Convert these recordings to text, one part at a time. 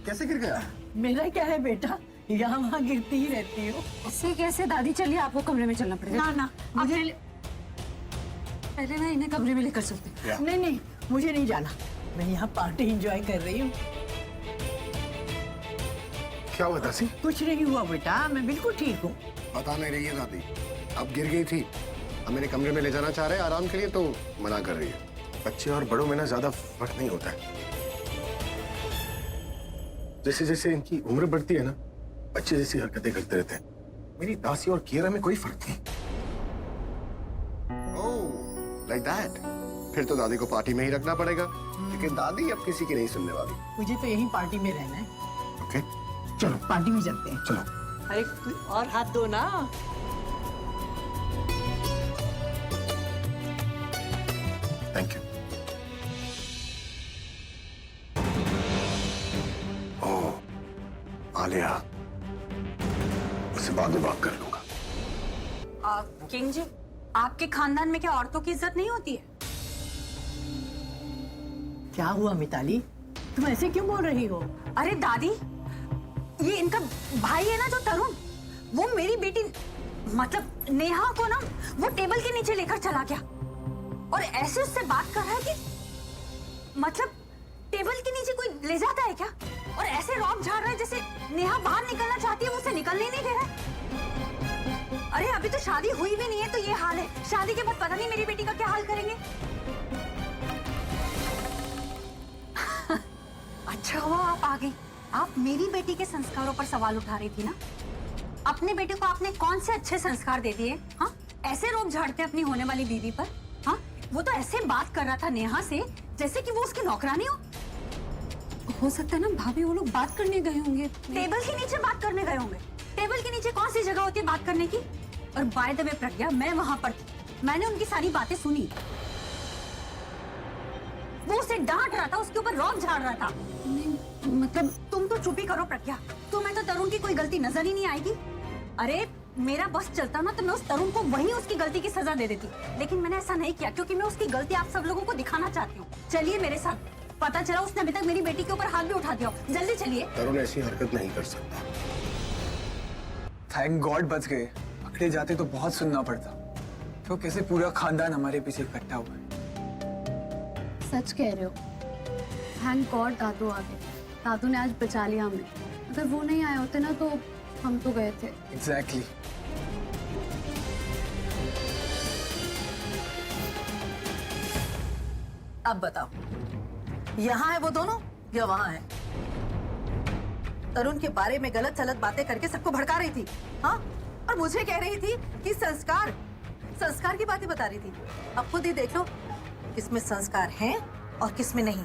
कैसे गिर गया? मेरा क्या है बेटा, यहाँ वहाँ गिरती ही रहती हूँ। ऐसे कैसे दादी, चलिए आपको कमरे में चलना पड़ेगा। ना ना, मुझे पहले ना इन्हें कमरे में लेकर चलते हैं। नहीं नहीं, मुझे नहीं जाना। मैं यहाँ पार्टी एंजॉय कर रही हूँ। क्या हुआ दासी? कुछ नहीं हुआ बेटा, मैं बिल्कुल ठीक हूँ। बता नहीं रही है दादी। अब गिर गई थी, अब मेरे कमरे में ले जाना चाह रहे हैं आराम के लिए तो मना कर रही है। बच्चे और बड़ों में ना ज्यादा फर्क नहीं होता है। जैसे जैसे इनकी उम्र बढ़ती है ना, बच्चे जैसी हरकतें करते रहते हैं। मेरी दासी और किरा में कोई फर्क नहीं। ओह, लाइक दैट। फिर तो दादी को पार्टी में ही रखना पड़ेगा, लेकिन दादी अब किसी की नहीं सुनने वाली। मुझे तो यही पार्टी में रहना है। ओके, चलो पार्टी में चलते हैं। चलो। अरे और हाथ दो ना। Thank you. ओह, आलिया, उससे बाद में बात कर लूंगा। किंग जी, आपके खानदान में क्या औरतों की इज्जत नहीं होती है? क्या हुआ मिताली, तुम ऐसे क्यों बोल रही हो? अरे दादी, ये इनका भाई है ना जो तरुण, वो मेरी बेटी मतलब नेहा को ना वो टेबल के नीचे लेकर चला गया और ऐसे उससे बात कर रहा है कि मतलब टेबल के नीचे कोई ले जाता है क्या? और ऐसे रौब झाड़ रहा है जैसे नेहा बाहर निकलना चाहती है, वो उसे निकलने नहीं दे रहा है। अरे अभी तो शादी हुई भी नहीं है तो ये हाल है, शादी के बाद पता नहीं मेरी बेटी का क्या हाल करेंगे। अच्छा हुआ आप आ गई। आप मेरी बेटी के संस्कारों पर सवाल उठा रही थी ना। अपने बेटे को आपने कौन से अच्छे संस्कार दे दिए? हाँ, ऐसे रोब झाड़ते अपनी होने वाली बीवी पर। हाँ, वो तो ऐसे बात कर रहा था नेहा से जैसे कि वो उसकी नौकरानी हो सकता है ना भाभी वो लोग बात करने गए होंगे, टेबल के नीचे बात करने गए होंगे। टेबल के नीचे कौन सी जगह होती है बात करने की? और बाय द वे प्रज्ञा, मैं वहां पर थी, मैंने उनकी सारी बातें सुनी। वो उसे डांट रहा था, उसके ऊपर रौब झाड़ रहा था। मतलब तुम तो चुप ही करो प्रज्ञा, तुम्हें तो तरुण की कोई गलती नजर ही नहीं आएगी। अरे मेरा बस चलता ना तो मैं उस तरुण को वही उसकी गलती की सजा दे देती, लेकिन मैंने ऐसा नहीं किया क्योंकि मैं उसकी गलती आप सब लोगों को दिखाना चाहती हूँ। चलिए मेरे साथ, पता चला उसने अभी तक मेरी बेटी के ऊपर हाथ भी उठा दिया। जल्दी चलिए। तरुण ऐसी हरकत नहीं कर सकता। थैंक गॉड बच गए, पकड़े जाते तो बहुत सुनना पड़ता। तो कैसे पूरा खानदान हमारे पीछे इकट्ठा हुआ है। सच कह रहे हो, थैंक गॉड दादू आ गए। दादू ने आज बचा लिया हमें, अगर वो नहीं आए होते ना तो हम तो गए थे। एग्जैक्टली। अब बताओ, यहाँ है वो दोनों या वहाँ है? तरुण के बारे में गलत सलत बातें करके सबको भड़का रही थी, हाँ? और मुझे कह रही थी कि संस्कार की बातें बता रही थी। अब खुद ही देख लो, किसमें संस्कार हैं और किसमें नहीं।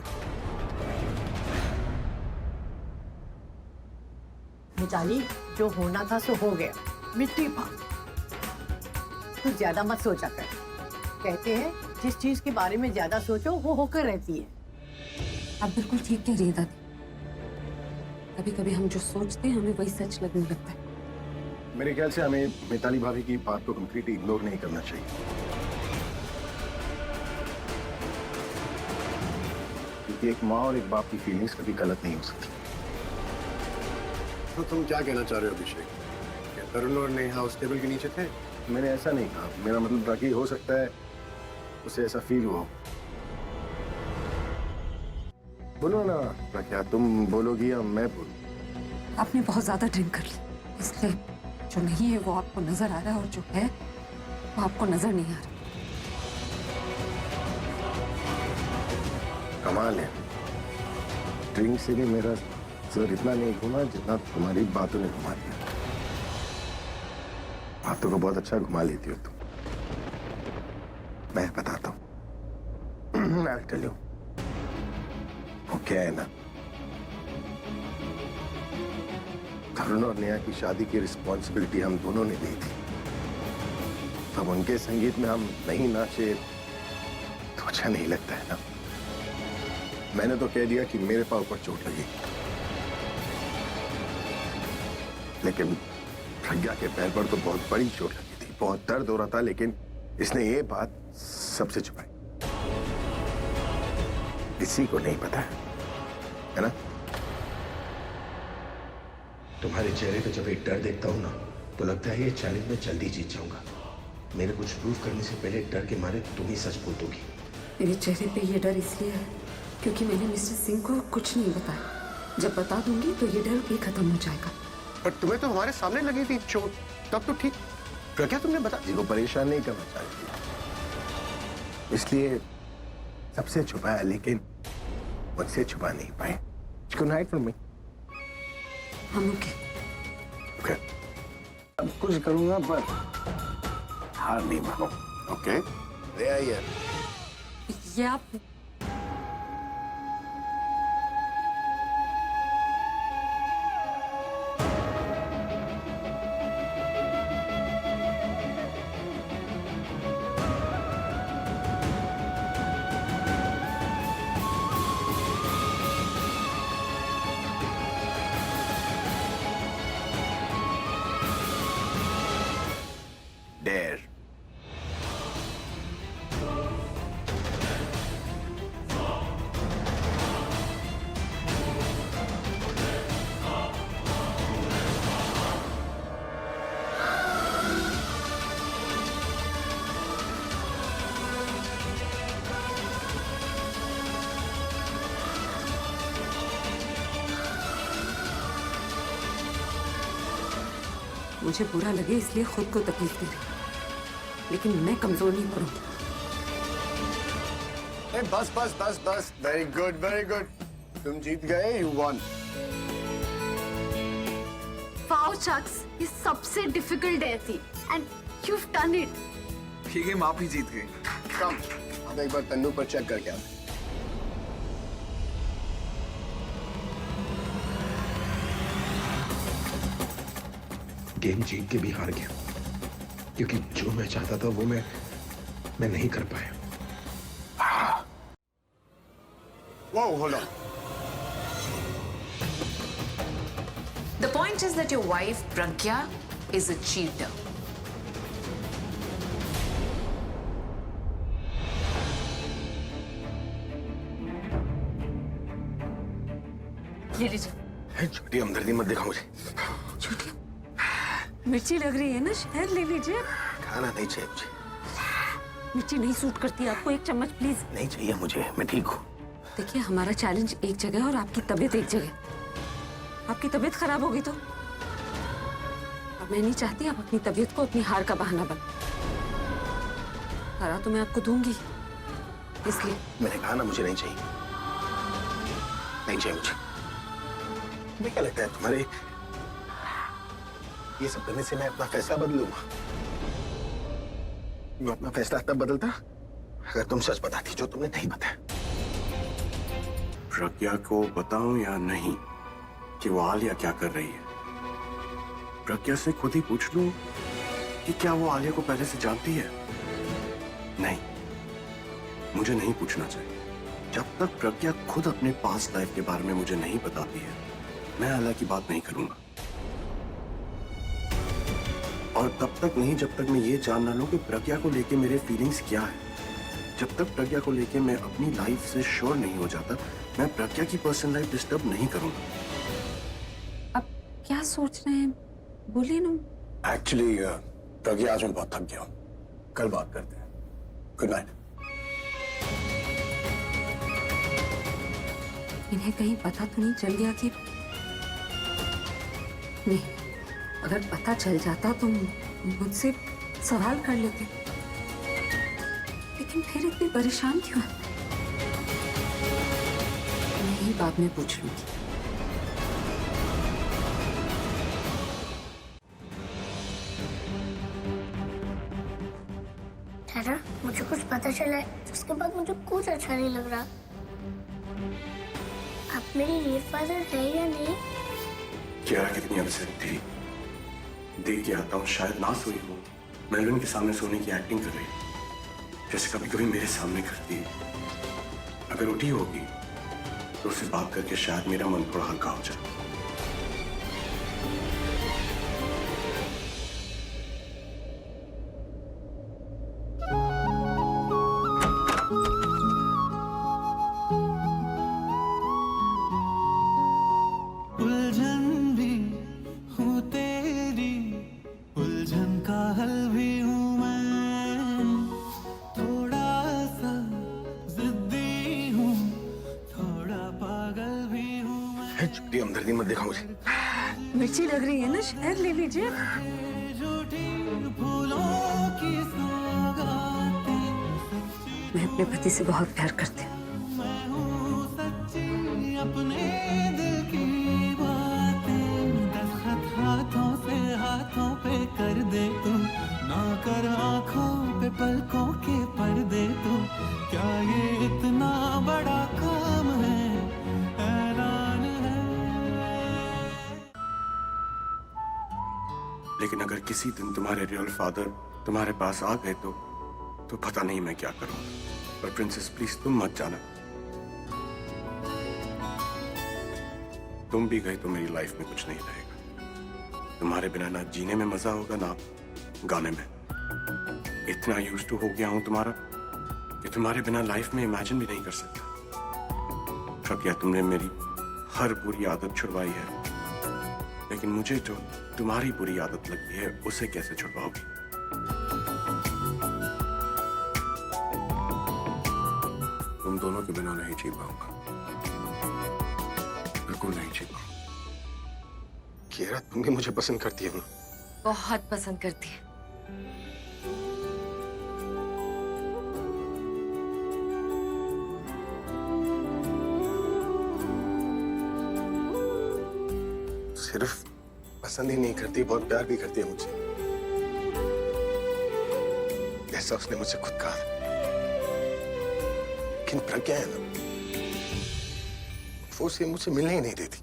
मिताली, जो होना था सो हो गया, मिट्टी पानी। तू ज्यादा मत सोचा कर। कहते हैं जिस चीज के बारे में ज्यादा सोचो वो होकर रहती है। आप बिल्कुल ठीक कह रही है दादी, कभी कभी हम जो सोचते हैं हमें वही सच लगने लगता है। मेरे ख्याल से हमें मिताली भाभी की बात को कंप्लीटली इग्नोर नहीं करना चाहिए, क्योंकि एक माँ और एक बाप की फीलिंग्स कभी गलत नहीं हो सकती। तो तुम क्या कहना चाह रहे हो अभिषेक? क्या तरुण और नेहा उस टेबल के नीचे थे? मैंने ऐसा नहीं कहा, मेरा मतलब था कि हो सकता है उसे ऐसा फील हुआ। बोलो ना क्या, तुम बोलोगी या मैं बोलूं? आपने बहुत ज्यादा ड्रिंक कर ली, इसलिए जो नहीं है वो आपको नजर आ रहा है और जो है वो आपको नजर नहीं आ रहा। कमाल है, ड्रिंक से भी मेरा सर इतना नहीं घुमा जितना तुम्हारी बातों ने घुमा दिया। बातों को बहुत अच्छा घुमा लेती हो तुम। मैं बताता हूँ। I'll tell you. वो क्या है ना, तरुण और नेहा की शादी की रिस्पॉन्सिबिलिटी हम दोनों ने दी थी। तब उनके संगीत में हम नहीं नाचे तो अच्छा नहीं लगता है ना। मैंने तो कह दिया कि मेरे पाँव पर चोट लगी, लेकिन प्रज्ञा के पैर पर तो बहुत बड़ी चोट लगी थी, बहुत दर्द हो रहा था, लेकिन इसने ये बात सबसे छुपाई। किसी को नहीं पता है ना? तुम्हारे चेहरे पे जब एक डर देखता हूँ ना, तो लगता है ये चैलेंज में जल्दी जीत जाऊंगा। मेरे कुछ प्रूव करने से पहले डर के मारे तुम ही सच बोल दोगी। मेरे चेहरे पे ये डर इसलिए है क्योंकि मैंने मिस्टर सिंह को कुछ नहीं बताया। जब बता दूंगी तो ये डर भी खत्म हो जाएगा। पर तुम्हें तो हमारे सामने लगी थी चोट, तब तो ठीक। क्या तुमने बता? जी को परेशान नहीं करना चाहती, इसलिए सबसे छुपाया, लेकिन मुझसे छुपा नहीं पाए। Good night from me. हम ओके। ओके, अब कुछ करूंगा पर हार नहीं मानो। ओके, ले आइए। ये आप डेयर। मुझे बुरा लगे इसलिए खुद को तकलीफ दे रही हूं। लेकिन मैं कमजोर नहीं पड़ूंगी। बस बस बस बस। Very good, very good. तुम जीत गए, यू वन। वाओ चक्स, ये सबसे डिफिकल्ट डे थी and you have done it. ये गेम आप ही जीत गए। कम, अब एक बार तन्नू पर चेक करके आते। गेम जीत के भी हार गया, क्योंकि जो मैं चाहता था वो मैं नहीं कर पाया। Whoa, hold on. The point is that your wife, Pragya, is a cheater. ले लीजिए। छोटी हमदर्दी मत दिखाओ मुझे। मिर्ची लग रही है ना, शहद ले लीजिए। खाना नहीं चाहिए मुझे। मिर्ची नहीं सूट करती आपको, एक चम्मच प्लीज। नहीं चाहिए मुझे, मैं ठीक हूँ। देखिए हमारा चैलेंज एक जगह और आपकी तबीयत एक जगह। आपकी तबीयत खराब होगी तो अब मैं नहीं चाहती आप अपनी तबीयत को अपनी हार का बहाना बन। हरा तो मैं आपको दूंगी, इसलिए मैंने कहा ना मुझे नहीं चाहिए, नहीं चाहिए मुझे। तुम्हें क्या लगता है तुम्हारे ये सब करने से मैं अपना फैसला बदलूंगा? मैं अपना फैसला तब बदलता अगर तुम सच बताती, जो तुमने नहीं बताया। प्रज्ञा को बताऊं या नहीं कि वो आलिया क्या कर रही है? प्रज्ञा से खुद ही पूछ लूं कि क्या वो आलिया को पहले से जानती है? नहीं, मुझे नहीं पूछना चाहिए। जब तक प्रज्ञा खुद अपने पास्ट लाइफ के बारे में मुझे नहीं बताती है, मैं आलिया की बात नहीं करूंगा। और तब तक नहीं जब तक मैं ये जान ना लूं कि प्रज्ञा को लेके मेरे फीलिंग्स क्या है। जब तक प्रज्ञा को लेके मैं अपनी लाइफ से श्योर नहीं हो जाता, मैं प्रज्ञा की पर्सनल लाइफ डिस्टर्ब नहीं करूंगा। अब क्या सोच रहे हैं, बोलिए ना। एक्चुअली प्रज्ञा, आज मैं बहुत थक गया हूं। कल बात करते हैं। Good night. इन्हें कहीं पता तो नहीं चल गया कि नहीं, अगर पता चल जाता तो मुझसे सवाल कर लेते, लेकिन फिर इतने परेशान क्यों है? मैं ही बाद में पूछ लूंगी। दादा, मुझे कुछ पता चला है, उसके बाद मुझे कुछ अच्छा नहीं लग रहा। आप मेरी रियल फादर है या नहीं? कियारा कितनी अपसेट थी, देख के आता हूँ शायद ना सोई हो। मेलविन के सामने सोने की एक्टिंग कर रही है, जैसे कभी कभी मेरे सामने करती है। अगर उठी होगी तो उससे बात करके शायद मेरा मन थोड़ा हल्का हो जाए। उलझन भी ये हमदर्दी मत दिखाओ मुझे। मिर्ची लग रही है ना, शहद ले लीजिए। मैं अपने पति से बहुत प्यार करती हूँ। हाथों पे कर दे तू, ना कर आंखों पे पलकों के पर्दे तू, क्या ये इतना बड़ा काम है, हैरान है। लेकिन अगर किसी दिन तुम्हारे रियल फादर तुम्हारे पास आ गए तो पता नहीं मैं क्या करूंगा। पर प्रिंसेस प्लीज तुम मत जाना। तुम भी गए तो मेरी लाइफ में कुछ नहीं रहेगा। तुम्हारे बिना ना जीने में मजा होगा ना गाने में। इतना यूज टू हो गया हूं तुम्हारा कि तुम्हारे बिना लाइफ में इमेजिन भी नहीं कर सकता। शकिया, तुमने मेरी हर बुरी आदत छुड़वाई है, लेकिन मुझे जो तुम्हारी बुरी आदत लगती है उसे कैसे छुड़वाओगी? तुम दोनों के बिना नहीं जी पाऊंगा, बिल्कुल नहीं जी पाऊंगा। कियारा, तुम भी मुझे पसंद करती हो ना? बहुत पसंद करती है। सिर्फ पसंद ही नहीं करती, बहुत प्यार भी करती है मुझसे, जैसा उसने मुझसे खुद कहा। लेकिन प्रज्ञा है ना, वो उसे मुझसे मिलने ही नहीं देती।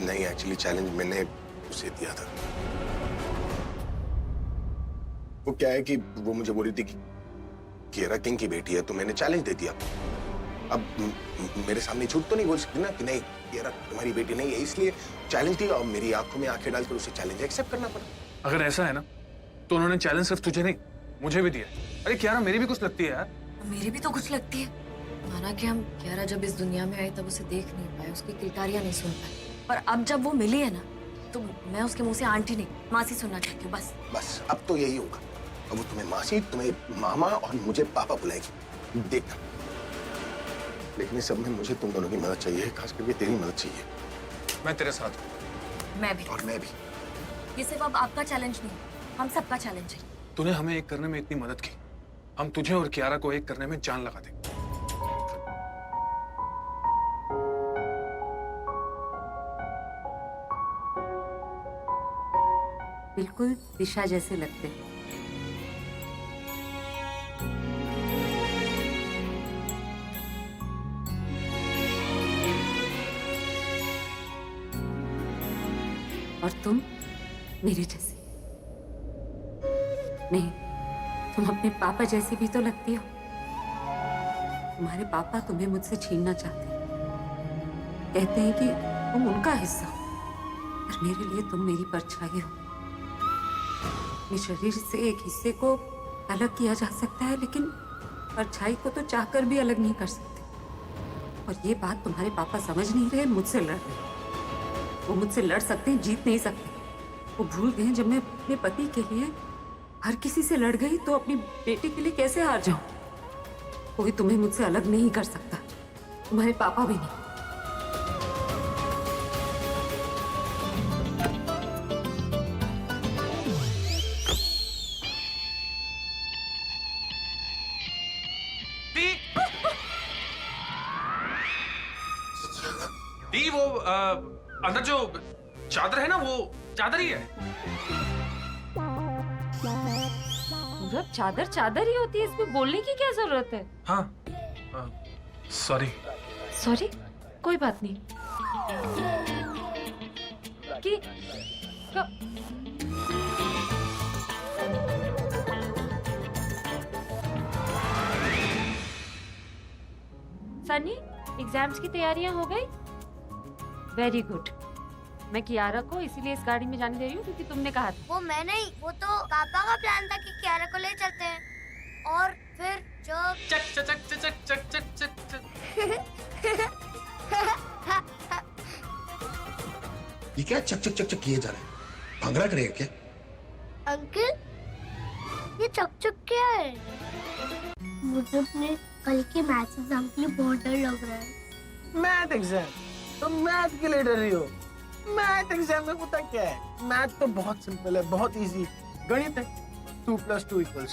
नहीं, एक्चुअली चैलेंज मैंने उसे दिया था। वो क्या है कि वो मुझे बोल रही थी कि कियारा किंग की बेटी है, तो मैंने चैलेंज दे दिया। अब मेरे सामने झूठ तो नहीं बोल सकती ना कि नहीं कियारा तुम्हारी बेटी नहीं है, इसलिए चैलेंज दिया और मेरी आंखों में आंखें डालकर उसे चैलेंज एक्सेप्ट करना पड़ा। अगर ऐसा है ना तो उन्होंने चैलेंज सिर्फ तुझे नहीं मुझे भी दिया। अरे कियारा मेरी भी कुछ लगती है यार। मेरी भी तो कुछ लगती है। माना कि हम कियारा जब इस दुनिया में आई तब उसे देख नहीं पाए, उसकी किलकारियां नहीं सुन पाए, पर अब जब वो मिली है ना तो मैं उसके मुंह से आंटी नहीं मासी सुनना चाहती हूँ। बस अब तो यही होगा। अब वो तुम्हें मासी, तुम्हें मामा और मुझे पापा बुलाएगी, देखना। लेकिन इस सब में मुझे तुम दोनों की मदद चाहिए, खास करके तेरी मदद चाहिए। मैं तेरे साथ हूँ। मैं भी। और मैं भी। ये सिर्फ अब आपका चैलेंज नहीं, हम सबका चैलेंज है। तूने हमें एक करने में इतनी मदद की, हम तुझे और कियारा को एक करने में जान लगा देंगे। बिल्कुल दिशा जैसे लगते हैं। और तुम मेरी जैसी नहीं, तुम अपने पापा जैसी भी तो लगती हो। तुम्हारे पापा तुम्हें मुझसे छीनना चाहते हैं, कहते हैं कि तुम उनका हिस्सा हो, पर मेरे लिए तुम मेरी परछाई हो। अपने शरीर से एक हिस्से को अलग किया जा सकता है, लेकिन परछाई को तो चाहकर भी अलग नहीं कर सकते। और ये बात तुम्हारे पापा समझ नहीं रहे, मुझसे लड़ रहे। वो मुझसे लड़ सकते हैं, जीत नहीं सकते। वो भूल गए जब मैं अपने पति के लिए हर किसी से लड़ गई तो अपनी बेटी के लिए कैसे हार जाऊं। कोई तुम्हें मुझसे अलग नहीं कर सकता, तुम्हारे पापा भी नहीं। दी, वो अंदर जो चादर है ना, वो चादर ही है। पूरब, चादर चादर ही होती है, इसमें बोलने की क्या जरूरत है? हाँ, सॉरी। सॉरी, कोई बात नहीं। कि सनी, एग्जाम्स की तैयारियां हो गई? Very good. मैं कियारा को इसीलिए इस गाड़ी में जाने दे रही हूँ क्योंकि तुमने कहा था। वो मैं नहीं, वो तो पापा का प्लान था कि कियारा को ले चलते हैं और फिर जब चक चक चक चक चक चक चक चक। ये क्या चक चक चक चक किए जा रहे हैं? भांगड़ा करेगा क्या? अंकल, ये चक चक क्या है? मुझे अपने कल के मैथ्स एग्जाम के लिए बहुत डर लग रहा है। Math exam? तुम मैथ के लिए डर रही हो? मैथ एग्जाम में पता क्या है, मैथ तो बहुत सिंपल है, बहुत इजी गणित है। 2 + 2 = 4,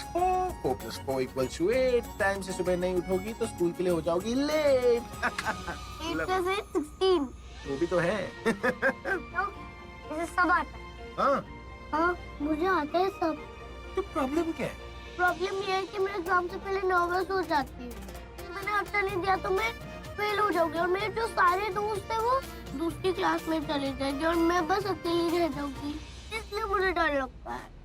4 + 4 = 8। टाइम से सुबह नहीं उठोगी तो स्कूल के लिए हो जाओगी लेट। 8 + 8 = 16। वो भी तो है। तो मुझे सब आता है। हाँ, हाँ, मुझे आता है सब। तो प्रॉब्लम क्या है? प्रॉब्लम ये है कि मैं एग्जाम से पहले नर्वस हो जाती हूँ। मैंने अच्छा नहीं दिया तो मैं फेल हो जाऊंगी और मेरे जो सारे दोस्त हैं वो दूसरी क्लास में चले जाएंगे और मैं बस अकेली रह जाऊंगी, इसलिए मुझे डर लगता है।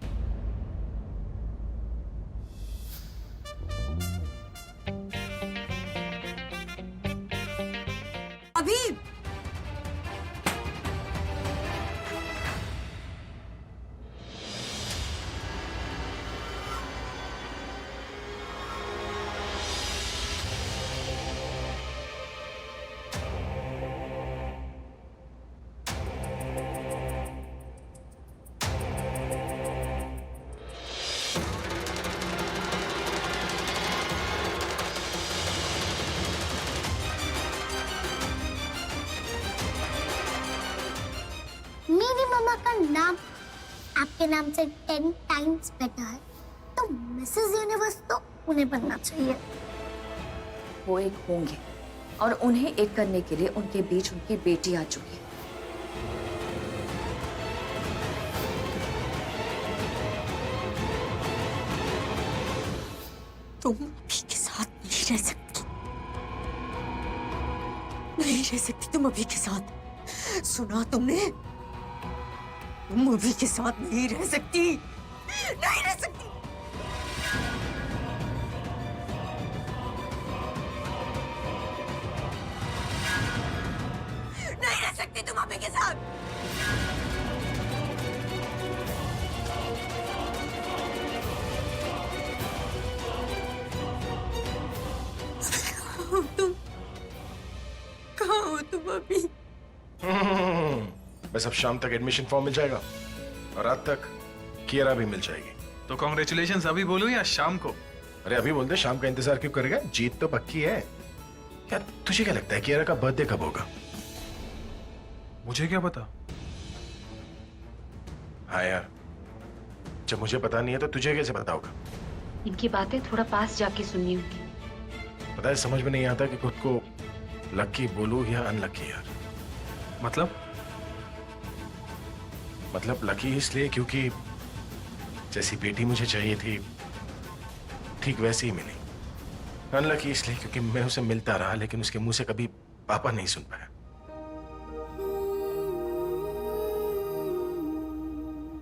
अभी मेरी मम्मा का नाम आपके नाम से 10 टाइम्स बेटर है, तो मिसेस यूनिवर्स तो उन्हें बनना चाहिए। वो एक होंगे और उन्हें एक करने के लिए उनके बीच उनकी बेटी आ चुकी है। तुम अभी के साथ नहीं रह सकती, नहीं रह सकती तुम अभी के साथ। सुना तुमने? तुम अभी के साथ नहीं रह सकती, नहीं रह सकती। नहीं रह सकती तुम अभी के साथ। तुम कहाँ हो तुम अभी? बस अब शाम तक एडमिशन फॉर्म मिल जाएगा और रात तक कियारा भी मिल जाएगी। तो कॉन्ग्रेचुलेशंस अभी बोलूं या शाम को? अरे अभी बोल दे, शाम का इंतजार क्यों करेगा? जीत तो पक्की है। क्या तुझे क्या लगता है कियारा का बर्थडे कब होगा? मुझे क्या पता? हाँ यार, जब मुझे पता नहीं है तो तुझे कैसे पता होगा? इनकी बातें थोड़ा पास जाके सुननी होगी। पता है, समझ में नहीं आता कि खुद को लकी बोलूं या अनलकी यार। मतलब लकी इसलिए क्योंकि जैसी बेटी मुझे चाहिए थी ठीक वैसी ही मिली। अनलकी इसलिए क्योंकि मैं उसे मिलता रहा लेकिन उसके मुंह से कभी पापा नहीं सुन पाया।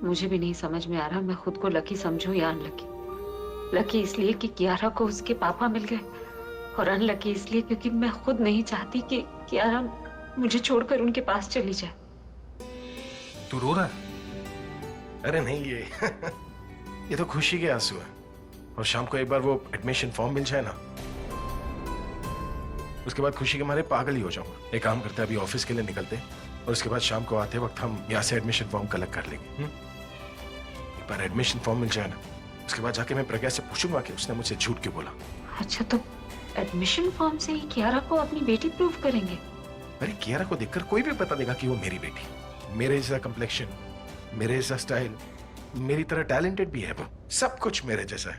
मुझे भी नहीं समझ में आ रहा मैं खुद को लकी समझूं या अनलकी। लकी इसलिए कि कियारा को उसके पापा मिल गए और अनलकी इसलिए क्योंकि मैं खुद नहीं चाहती कि कियारा मुझे छोड़कर उनके पास चली जाए। तू रो रहा है? अरे नहीं, ये तो खुशी के आंसू है। और शाम को एक बार वो एडमिशन फॉर्म मिल जाए ना, उसके बाद खुशी के मारे पागल ही हो जाऊंगा। एक काम करते हैं, अभी ऑफिस के लिए निकलते हैं और उसके बाद शाम को आते वक्त हम यहाँ से एडमिशन फॉर्म कलेक्ट कर लेंगे। एक बार एडमिशन फॉर्म मिल जाए ना, उसके बाद जाके मैं प्रज्ञा से पूछूंगा कि उसने मुझसे झूठ क्यों बोला। अच्छा, तो एडमिशन फॉर्म से ही कियारा को अपनी बेटी प्रूव करेंगे? अरे कियारा को देखकर कोई भी पता देगा कि वो मेरी बेटी। मेरे जैसा कम्प्लेक्शन, मेरे जैसा स्टाइल, मेरी तरह टैलेंटेड भी है वो, सब कुछ मेरे जैसा है।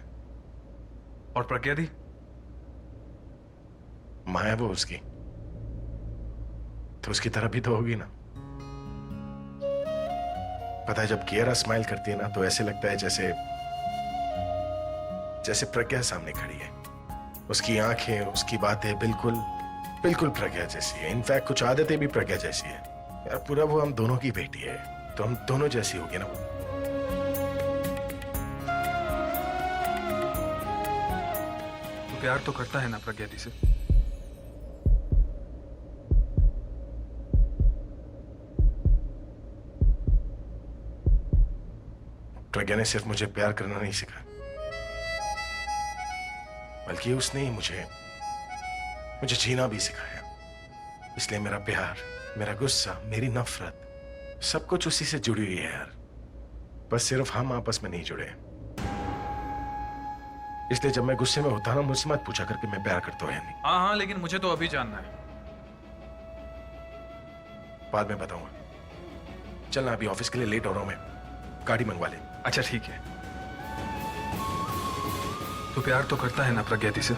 और प्रज्ञा दी? माँ है वो उसकी, तो उसकी तरह भी तो होगी ना। पता है, जब कियारा स्माइल करती है ना तो ऐसे लगता है जैसे प्रज्ञा सामने खड़ी है। उसकी आंखें, उसकी बातें बिल्कुल प्रज्ञा जैसी है। इनफैक्ट कुछ आदतें भी प्रज्ञा जैसी है। यार पूरा वो हम दोनों की बेटी है, तो हम दोनों जैसी होगी ना वो। तू प्यार तो करता है ना प्रज्ञा दी से? प्रज्ञा ने सिर्फ मुझे प्यार करना नहीं सिखाया, बल्कि उसने ही मुझे जीना भी सिखाया। इसलिए मेरा प्यार, मेरा गुस्सा, मेरी नफरत, सब कुछ उसी से जुड़ी हुई है यार। बस सिर्फ हम आपस में नहीं जुड़े। इसलिए जब मैं गुस्से में होता ना, मुझसे मत पूछा करके मैं प्यार करता हूँ या नहीं। हाँ हाँ, लेकिन मुझे तो अभी जानना है। बाद में बताऊंगा। चलना, अभी ऑफिस के लिए लेट हो रहा हूं मैं। गाड़ी मंगवा ले। अच्छा ठीक है। तो प्यार तो करता है ना प्रज्ञाति से?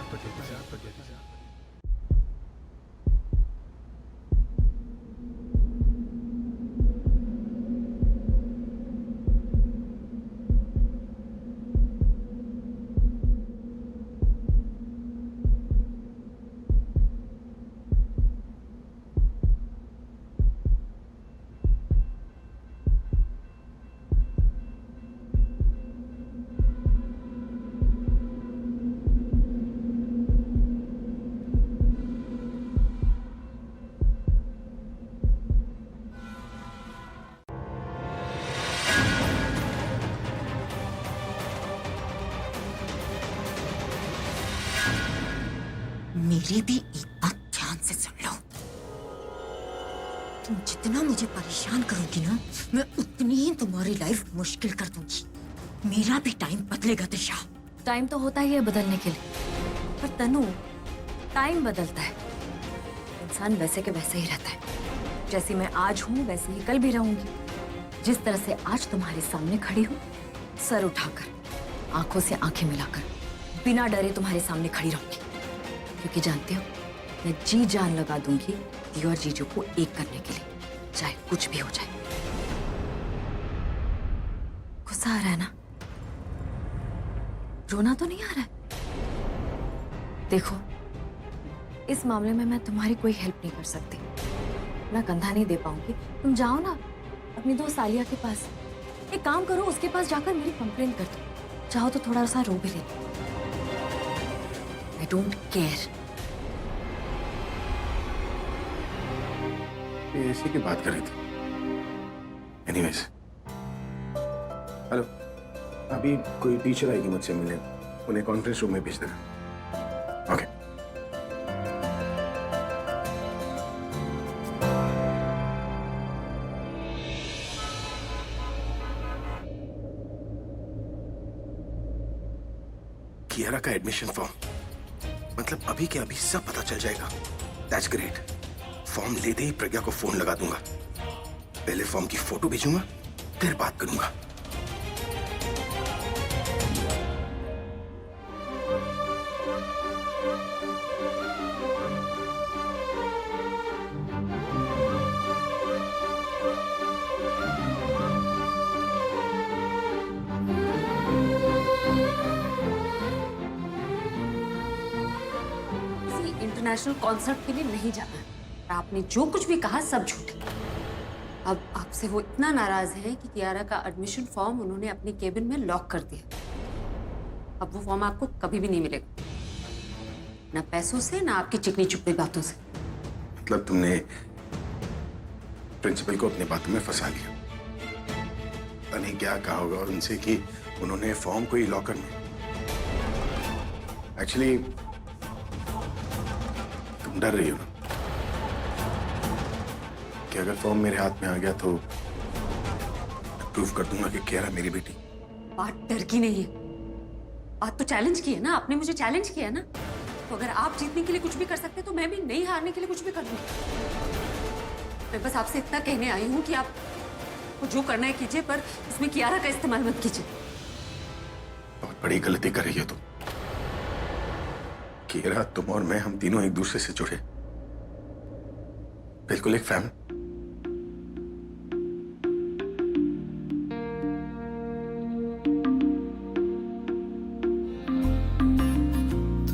मेरी भी एक बात ध्यान से सुन लो। तुम जितना मुझे परेशान करोगी ना, मैं उतनी ही तुम्हारी लाइफ मुश्किल कर दूंगी। मेरा भी टाइम बदलेगा दिशा। टाइम तो होता ही है बदलने के लिए, पर तनु, टाइम बदलता है, इंसान वैसे के वैसे ही रहता है। जैसी मैं आज हूँ वैसे ही कल भी रहूंगी। जिस तरह से आज तुम्हारे सामने खड़ी हूँ, सर उठाकर, आंखों से आंखें मिलाकर, बिना डरे तुम्हारे सामने खड़ी रहूंगी, क्योंकि जानते हो मैं जी जान लगा दूंगी दी और जीजू को एक करने के लिए, चाहे कुछ भी हो जाए। गुस्सा आ रहा है ना? रोना तो नहीं आ रहा है? देखो, इस मामले में मैं तुम्हारी कोई हेल्प नहीं कर सकती, मैं कंधा नहीं दे पाऊंगी। तुम जाओ ना अपनी दोस्त आलिया के पास, एक काम करो, उसके पास जाकर मेरी कंप्लेन कर दो। चाहो तो थोड़ा सा रो भी ले। I don't care. ये इसी की बात कर रही थी। एनीवेज, हेलो, अभी कोई टीचर आएगी मुझसे मिलने, उन्हें कॉन्फ्रेंस रूम में भेज देना। ओके। कियारा का एडमिशन फॉर्म, मतलब अभी के अभी सब पता चल जाएगा। That's great. फॉर्म लेते ही प्रज्ञा को फोन लगा दूंगा। पहले फॉर्म की फोटो भेजूंगा, फिर बात करूंगा। इंटरनेशनल कॉन्सर्ट के लिए नहीं जाना है। आपने जो कुछ भी कहा सब झूठ है। अब आपसे वो इतना नाराज है कि कियारा का एडमिशन फॉर्म उन्होंने अपने केबिन में लॉक कर दिया। अब वो फॉर्म आपको कभी भी नहीं मिलेगा, ना पैसों से ना आपकी चिकनी चुपड़ी बातों से। मतलब तुमने प्रिंसिपल को अपनी बातों में फंसा लिया। पता नहीं क्या कहा होगा उनसे कि उन्होंने फॉर्म को ही लॉक करना। एक्चुअली तुम डर रही हो ना कि अगर फॉर्म मेरे हाथ में आ गया तो प्रूव कर दूंगा कि कियारा मेरी बेटी। बात डर की नहीं है, बात तो चैलेंज की है ना। आपने मुझे चैलेंज किया है ना, तो अगर आप जीतने के लिए कुछ भी कर सकते तो मैं भी नहीं हारने के लिए कुछ भी कर दूंगी। मैं बस आपसे इतना कहने आई हूँ कि आप जो करना है कीजिए, पर इसमें कियारा का इस्तेमाल मत कीजिए। बहुत बड़ी गलती कर रही हो तुम। कियारा, तुम और मैं, हम तीनों एक दूसरे से जुड़े, बिल्कुल एक फैमिली।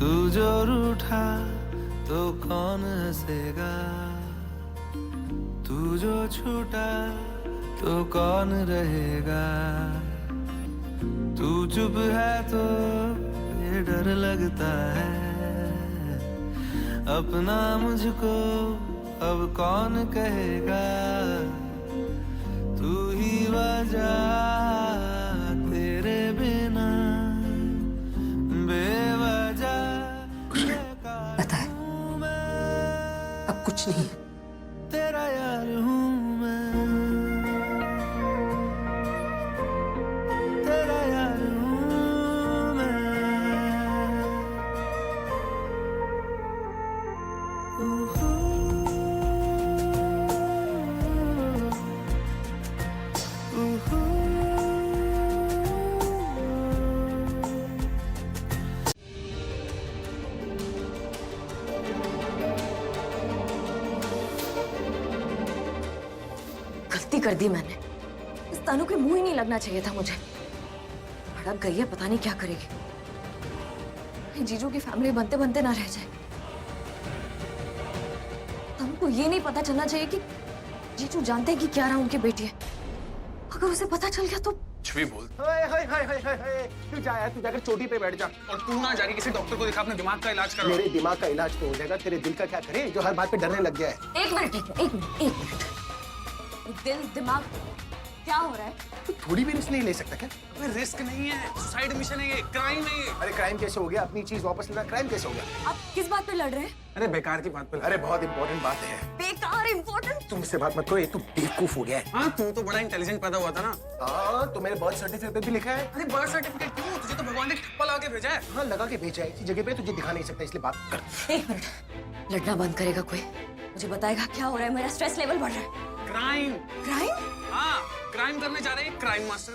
तू जो रूठा तो कौन हंसेगा, तू जो छूटा तो कौन रहेगा। तू चुप है तो ये डर लगता है, अपना मुझको अब कौन कहेगा। तू ही वजह तेरे बिना बेवजह। पता है अब कुछ नहीं है। तेरा यार हूँ मैं, तेरा यार हूँ मैं। गलती कर दी मैंने। इस तानू के मुंह ही नहीं लगना चाहिए था मुझे। भड़क गई है, पता नहीं क्या करेगी। कहीं जीजू की फैमिली बनते बनते ना रह जाए। हमको ये नहीं पता चलना चाहिए कि जीजू जानते हैं कि क्या रहा उनकी बेटी है। अगर उसे पता चल गया तो कुछ भी बोल। तू जाकर चोटी पे बैठ जा। और तू ना जाके किसी डॉक्टर को दिखा, अपने दिमाग का इलाज करो। मेरे दिमाग का इलाज तो हो जाएगा, तेरे दिल का क्या करे जो हर बात पे डरने लग गया है। एक मिनट। दिल दिमाग क्या हो रहा है? तू थोड़ी भी रिस्क नहीं ले सकता क्या? रिस्क नहीं है, सुसाइड मिशन है ये, क्राइम है ये। अरे क्राइम कैसे हो गया? अपनी चीज वापस लेना क्राइम कैसे हो गया? आप किस बात पे लड़ रहे हैं? अरे बेकार की बात पे। अरे बहुत इंपॉर्टेंट बात है। बेकार इंपॉर्टेंट? तुम इससे बात मत करो, ये तू बेवकूफ हो गया है। हाँ, तू तो बड़ा इंटेलिजेंट पैदा हुआ था ना। हाँ, तो मेरे बर्थ सर्टिफिकेट पे भी लिखा है। अरे बर्थ सर्टिफिकेट क्यों? तुझे तो भगवान ने ठप्पा लगा के भेजा है। हाँ, लगा के भेजा है। इसी जगह पे तुझे दिखा नहीं सकता, इसलिए बात कर। एक मिनट, लड़ना बंद करेगा कोई? मुझे बताएगा क्या हो रहा है? मेरा स्ट्रेस लेवल बढ़ रहा है। क्राइम। क्राइम? हाँ, क्राइम करने जा रहे हैं क्राइम मास्टर।